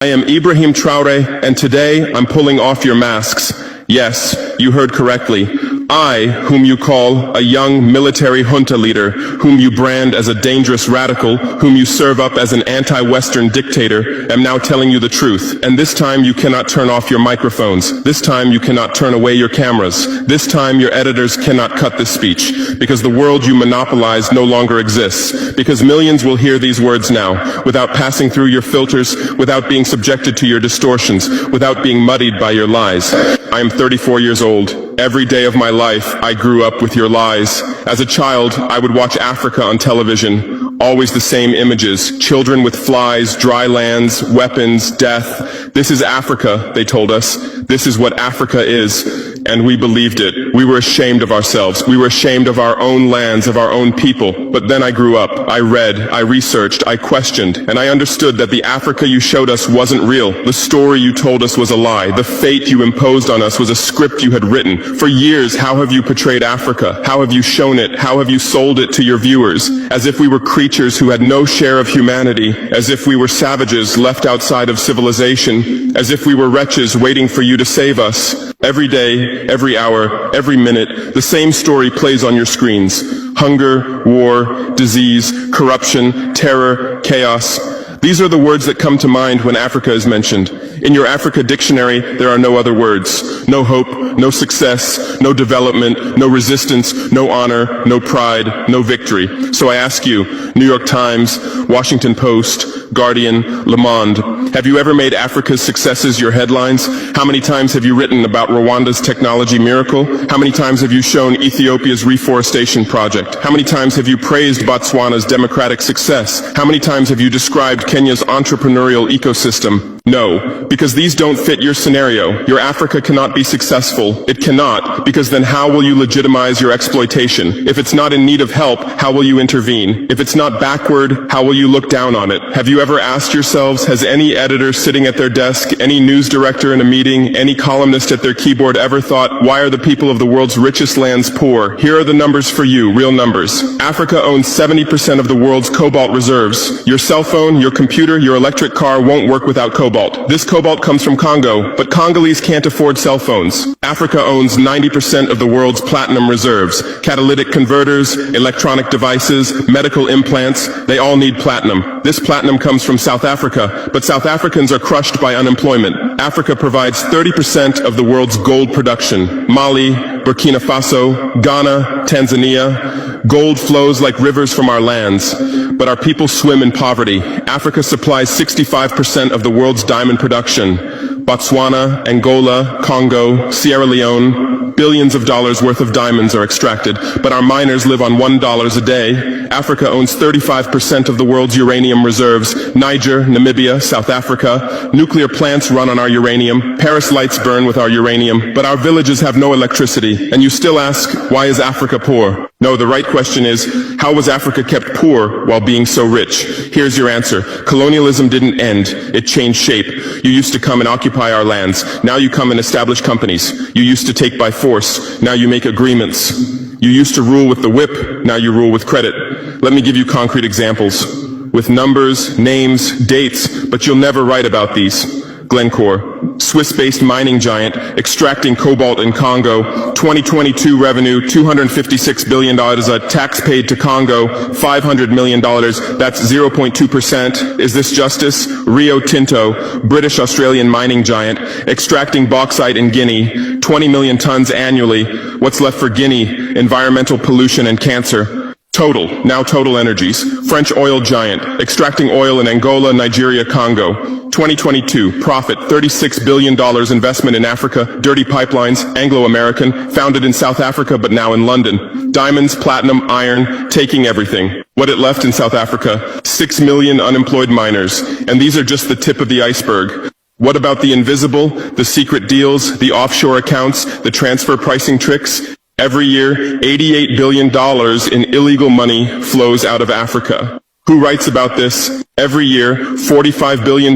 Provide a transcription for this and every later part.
I am Ibrahim Traore, and today I'm pulling off your masks. Yes, you heard correctly. I, whom you call a young military junta leader, whom you brand as a dangerous radical, whom you serve up as an anti-Western dictator, am now telling you the truth. And this time you cannot turn off your microphones. This time you cannot turn away your cameras. This time your editors cannot cut this speech. Because the world you monopolize no longer exists. Because millions will hear these words now, without passing through your filters, without being subjected to your distortions, without being muddied by your lies. I am 34 years old. Every day of my life, I grew up with your lies. As a child, I would watch Africa on television. Always the same images. Children with flies, dry lands, weapons, death. This is Africa, they told us. This is what Africa is. And we believed it. We were ashamed of ourselves. We were ashamed of our own lands, of our own people. But then I grew up. I read, I researched, I questioned, and I understood that the Africa you showed us wasn't real. The story you told us was a lie. The fate you imposed on us was a script you had written. For years, how have you portrayed Africa? How have you shown it? How have you sold it to your viewers? As if we were creatures who had no share of humanity. As if we were savages left outside of civilization. As if we were wretches waiting for you to save us. Every day, every hour, every minute, the same story plays on your screens. Hunger, war, disease, corruption, terror, chaos. These are the words that come to mind when Africa is mentioned. In your Africa dictionary, there are no other words. No hope, no success, no development, no resistance, no honor, no pride, no victory. So I ask you, New York Times, Washington Post, Guardian, Le Monde, have you ever made Africa's successes your headlines? How many times have you written about Rwanda's technology miracle? How many times have you shown Ethiopia's reforestation project? How many times have you praised Botswana's democratic success? How many times have you described Kenya's entrepreneurial ecosystem? No, because these don't fit your scenario. Your Africa cannot be successful. It cannot, because then how will you legitimize your exploitation? If it's not in need of help, how will you intervene? If it's not backward, how will you look down on it? Have you ever asked yourselves, has any editor sitting at their desk, any news director in a meeting, any columnist at their keyboard ever thought, why are the people of the world's richest lands poor? Here are the numbers for you, real numbers. Africa owns 70% of the world's cobalt reserves. Your cell phone, your computer, your electric car won't work without cobalt. This cobalt comes from Congo, but Congolese can't afford cell phones. Africa owns 90% of the world's platinum reserves. Catalytic converters, electronic devices, medical implants, they all need platinum. This platinum comes from South Africa, but South Africans are crushed by unemployment. Africa provides 30% of the world's gold production. Mali, Burkina Faso, Ghana, Tanzania. Gold flows like rivers from our lands, but our people swim in poverty. Africa supplies 65% of the world's diamond production. Botswana, Angola, Congo, Sierra Leone, billions of dollars worth of diamonds are extracted, but our miners live on $1 a day. Africa owns 35% of the world's uranium reserves. Niger, Namibia, South Africa. Nuclear plants run on our uranium. Paris lights burn with our uranium, but our villages have no electricity. And you still ask, why is Africa poor? No, the right question is, how was Africa kept poor while being so rich? Here's your answer. Colonialism didn't end. It changed shape. You used to come and occupy our lands. Now you come and establish companies. You used to take by force. Now you make agreements. You used to rule with the whip. Now you rule with credit. Let me give you concrete examples. With numbers, names, dates, but you'll never write about these. Glencore, Swiss-based mining giant, extracting cobalt in Congo. 2022 revenue, $256 billion. A tax paid to Congo, $500 million. That's 0.2%. Is this justice? Rio Tinto, British-Australian mining giant, extracting bauxite in Guinea. 20 million tons annually. What's left for Guinea? Environmental pollution and cancer. Total, now Total Energies, French oil giant, extracting oil in Angola, Nigeria, Congo. 2022, profit, $36 billion investment in Africa, dirty pipelines, Anglo-American, founded in South Africa but now in London. Diamonds, platinum, iron, taking everything. What it left in South Africa? 6 million unemployed miners. And these are just the tip of the iceberg. What about the invisible, the secret deals, the offshore accounts, the transfer pricing tricks? Every year, $88 billion in illegal money flows out of Africa. Who writes about this? Every year, $45 billion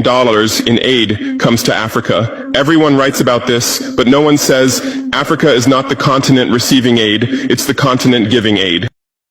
in aid comes to Africa. Everyone writes about this, but no one says Africa is not the continent receiving aid, it's the continent giving aid.